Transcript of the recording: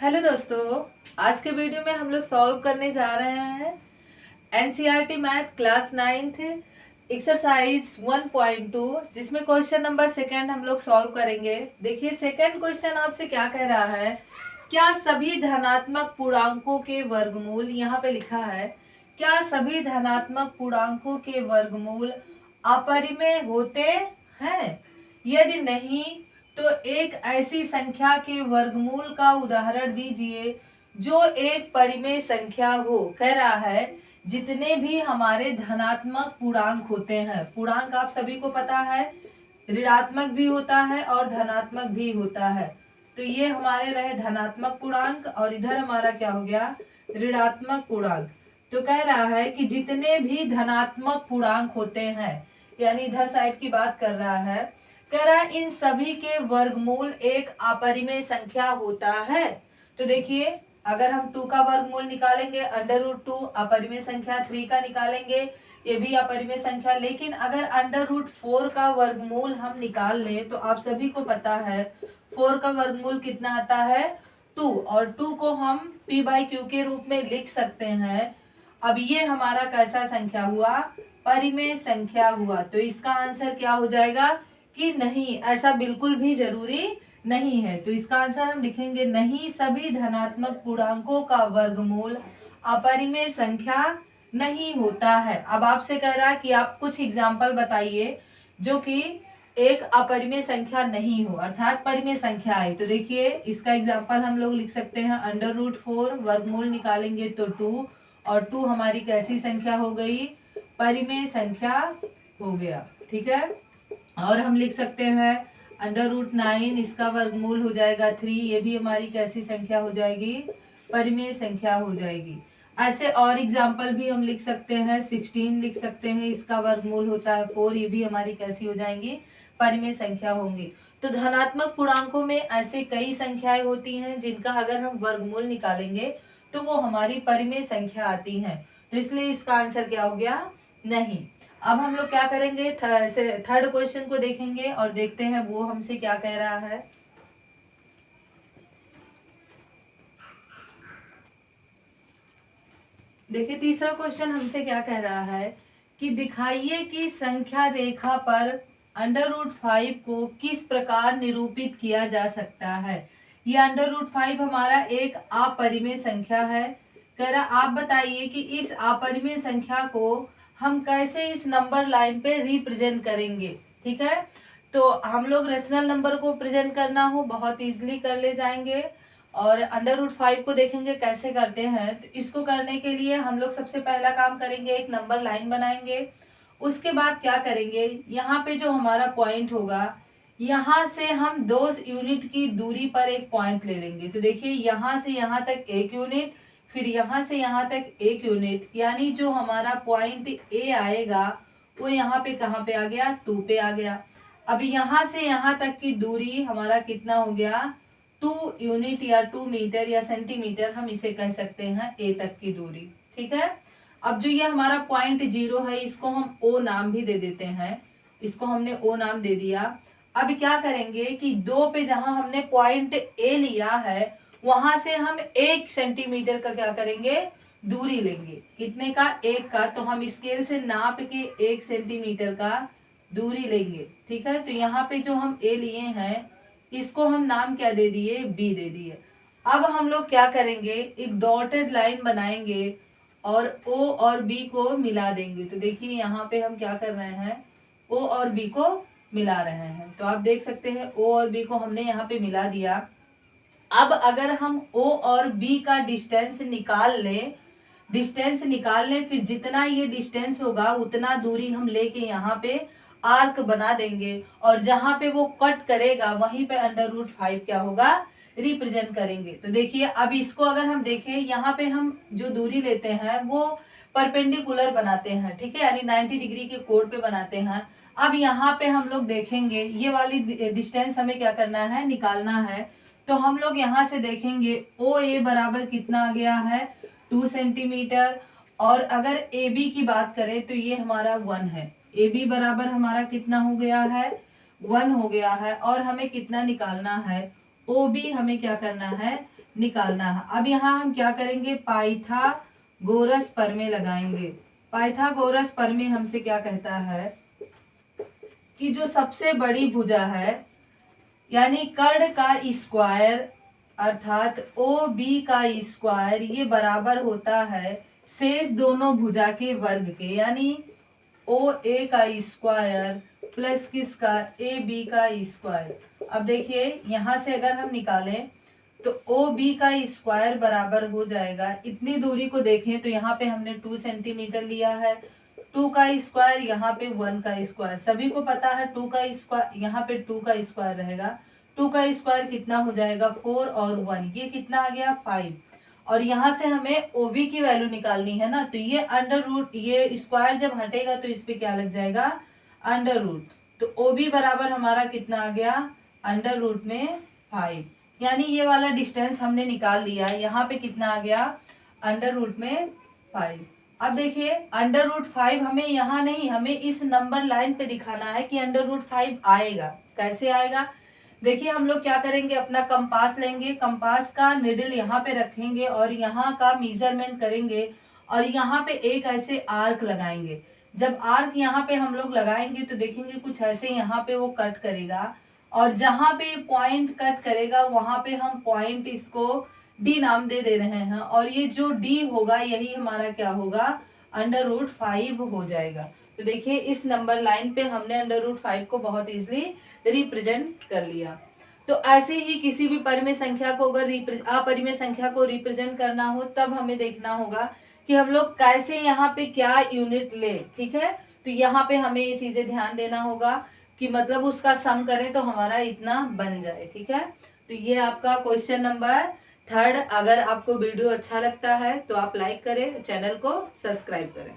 Hello दोस्तों, आज के वीडियो में हम लोग सॉल्व करने जा रहे हैं NCERT math class 9th exercise 1.2 जिसमें क्वेश्चन नंबर सेकंड हम लोग सॉल्व करेंगे। देखिए सेकंड क्वेश्चन आपसे क्या कह रहा है, क्या सभी धनात्मक पूर्णांकों के वर्गमूल, यहाँ पे लिखा है क्या सभी धनात्मक पूर्णांकों के वर्गमूल अपरिमेय होते हैं? यदि नहीं तो एक ऐसी संख्या के वर्गमूल का उदाहरण दीजिए जो एक परिमेय संख्या हो। कह रहा है जितने भी हमारे धनात्मक पूर्णांक होते हैं, पूर्णांक आप सभी को पता है ऋणात्मक भी होता है और धनात्मक भी होता है, तो ये हमारे रहे धनात्मक पूर्णांक और इधर हमारा क्या हो गया, ऋणात्मक पूर्णांक। तो कह रहा है कि जितने भी धनात्मक पूर्णांक होते हैं, यानी इधर साइड की बात कर रहा है, कह रहा है इन सभी के वर्गमूल एक अपरिमेय संख्या होता है। तो देखिए अगर हम 2 का वर्गमूल निकालेंगे √2, अपरिमेय संख्या 3 का निकालेंगे ये भी अपरिमेय संख्या, लेकिन अगर √4 का वर्गमूल हम निकाल लें तो आप सभी को पता है 4 का वर्गमूल कितना आता है 2, और 2 को हम p/q के रूप में लिख सकते हैं। अब ये हमारा कैसा संख्या हुआ, परिमेय संख्या हुआ। तो इसका आंसर क्या हो जाएगा कि नहीं, ऐसा बिल्कुल भी जरूरी नहीं है। तो इसका आंसर हम लिखेंगे नहीं, सभी धनात्मक पूर्णांकों का वर्गमूल अपरिमेय संख्या नहीं होता है। अब आपसे कह रहा है कि आप कुछ एग्जाम्पल बताइए जो कि एक अपरिमेय संख्या नहीं हो, अर्थात परिमेय संख्या है। तो देखिए इसका एग्जाम्पल हम लोग लिख सकते हैं √4, वर्गमूल निकालेंगे तो 2, और 2 हमारी कैसी संख्या हो गई, परिमेय संख्या हो गया। ठीक है, और हम लिख सकते हैं √9, इसका वर्गमूल हो जाएगा 3, ये भी हमारी कैसी संख्या हो जाएगी, परिमेय संख्या हो जाएगी। ऐसे और एग्जाम्पल भी हम लिख सकते हैं, 16 लिख सकते हैं, इसका वर्गमूल होता है 4, ये भी हमारी कैसी हो जाएंगी, परिमेय संख्या होंगी। तो धनात्मक पूर्णांकों में ऐसे कई संख्याएं होती हैं जिनका अगर हम वर्गमूल निकालेंगे तो वो हमारी परिमेय संख्या आती हैं। तो इसलिए इसका आंसर क्या हो गया, नहीं। अब हम लोग क्या करेंगे, थर्ड क्वेश्चन को देखेंगे और देखते हैं वो हमसे क्या कह रहा है। देखिए तीसरा क्वेश्चन हमसे क्या कह रहा है कि दिखाइए कि संख्या रेखा पर √5 को किस प्रकार निरूपित किया जा सकता है। ये √5 हमारा एक अपरिमेय संख्या है। कह रहा आप बताइए कि इस अपरिमेय संख्या को हम कैसे इस नंबर लाइन पे रिप्रेजेंट करेंगे। ठीक है, तो हम लोग रेशनल नंबर को प्रेजेंट करना हो बहुत इजीली कर ले जाएंगे, और √5 को देखेंगे कैसे करते हैं। तो इसको करने के लिए हम लोग सबसे पहला काम करेंगे, एक नंबर लाइन बनाएंगे। उसके बाद क्या करेंगे, यहाँ पे जो हमारा पॉइंट होगा यहाँ से हम 2 यूनिट की दूरी पर एक पॉइंट ले लेंगे। तो देखिए यहाँ से यहाँ तक 1 यूनिट, फिर यहाँ से यहाँ तक 1 यूनिट, यानी जो हमारा पॉइंट ए आएगा वो यहाँ पे कहाँ पे आ गया, 2 पे आ गया। अब यहाँ से यहाँ तक की दूरी हमारा कितना हो गया, 2 यूनिट या 2 मीटर या सेंटीमीटर, हम इसे कह सकते हैं ए तक की दूरी। ठीक है, अब जो ये हमारा पॉइंट 0 है इसको हम ओ नाम भी दे देते हैं, इसको हमने ओ नाम दे दिया। अब क्या करेंगे कि 2 पे जहां हमने पॉइंट ए लिया है वहां से हम 1 सेंटीमीटर का क्या करेंगे, दूरी लेंगे। कितने का, 1 का। तो हम स्केल से नाप के 1 सेंटीमीटर का दूरी लेंगे। ठीक है, तो यहाँ पे जो हम ए लिए हैं इसको हम नाम क्या दे दिए, बी दे दिए। अब हम लोग क्या करेंगे, एक डॉटेड लाइन बनाएंगे और ओ और बी को मिला देंगे। तो देखिए यहाँ पे हम क्या कर रहे हैं, ओ और बी को मिला रहे हैं। तो आप देख सकते हैं ओ और बी को हमने यहाँ पे मिला दिया। अब अगर हम ओ और बी का डिस्टेंस निकाल लें, फिर जितना ये डिस्टेंस होगा उतना दूरी हम लेके यहाँ पे आर्क बना देंगे, और जहां पे वो कट करेगा वहीं पे √5 क्या होगा, रिप्रेजेंट करेंगे। तो देखिए अब इसको अगर हम देखें, यहाँ पे हम जो दूरी लेते हैं वो परपेंडिकुलर बनाते हैं। ठीक है, यानी 90 डिग्री के कोण पे बनाते हैं। अब यहाँ पे हम लोग देखेंगे ये वाली डिस्टेंस हमें क्या करना है, निकालना है। तो हम लोग यहाँ से देखेंगे ओ ए बराबर कितना आ गया है, 2 सेंटीमीटर। और अगर ए बी की बात करें तो ये हमारा 1 है। ए बी बराबर हमारा कितना हो गया है, 1 हो गया है। और हमें कितना निकालना है, ओ बी हमें क्या करना है, निकालना है। अब यहाँ हम क्या करेंगे, पाइथागोरस प्रमेय लगाएंगे। पाइथागोरस प्रमेय हमसे क्या कहता है कि जो सबसे बड़ी भुजा है यानी कर्ण का स्क्वायर अर्थात ओ बी का स्क्वायर ये बराबर होता है शेष दोनों भुजा के वर्ग के, यानी ओ ए का स्क्वायर प्लस किसका, ए बी का स्क्वायर। अब देखिए यहाँ से अगर हम निकालें तो ओ बी का स्क्वायर बराबर हो जाएगा, इतनी दूरी को देखें तो यहाँ पे हमने 2 सेंटीमीटर लिया है, 2 का स्क्वायर यहाँ पे 1 का स्क्वायर, सभी को पता है 2 का स्क्वायर यहाँ पे 2 का स्क्वायर रहेगा, 2 का स्क्वायर कितना हो जाएगा 4 और 1 ये कितना आ गया 5। और यहाँ से हमें ओबी की वैल्यू निकालनी है ना, तो ये अंडर रूट, ये स्क्वायर जब हटेगा तो इस पे क्या लग जाएगा अंडर रूट, तो ओबी बराबर हमारा कितना आ गया अंडर रूट में 5, यानी ये वाला डिस्टेंस हमने निकाल लिया। यहाँ पे कितना आ गया अंडर रूट में 5। अब देखिए अंडर रूट 5 हमें यहाँ नहीं, हमें इस नंबर लाइन पे दिखाना है कि अंडर रूट 5 आएगा। कैसे आएगा, देखिए हम लोग क्या करेंगे, अपना कंपास लेंगे, कंपास का निडल यहाँ पे रखेंगे और यहाँ का मेजरमेंट करेंगे और यहाँ पे एक ऐसे आर्क लगाएंगे। जब आर्क यहाँ पे हम लोग लगाएंगे तो देखेंगे कुछ ऐसे यहाँ पे वो कट करेगा और जहाँ पे पॉइंट कट करेगा वहां पे हम पॉइंट इसको डी नाम दे रहे हैं और ये जो डी होगा यही हमारा क्या होगा अंडर रूट 5 हो जाएगा। तो देखिए इस नंबर लाइन पे हमने अंडर रूट 5 को बहुत इजीली रिप्रेजेंट कर लिया। तो ऐसे ही किसी भी परिमेय संख्या को अगर अपरिमेय संख्या को रिप्रेजेंट करना हो तब हमें देखना होगा कि हम लोग कैसे यहाँ पे क्या यूनिट ले, ठीक है। तो यहाँ पे हमें ये चीजें ध्यान देना होगा कि मतलब उसका सम करें तो हमारा इतना बन जाए, ठीक है। तो ये आपका क्वेश्चन नंबर 3। अगर आपको वीडियो अच्छा लगता है तो आप लाइक करें, चैनल को सब्सक्राइब करें।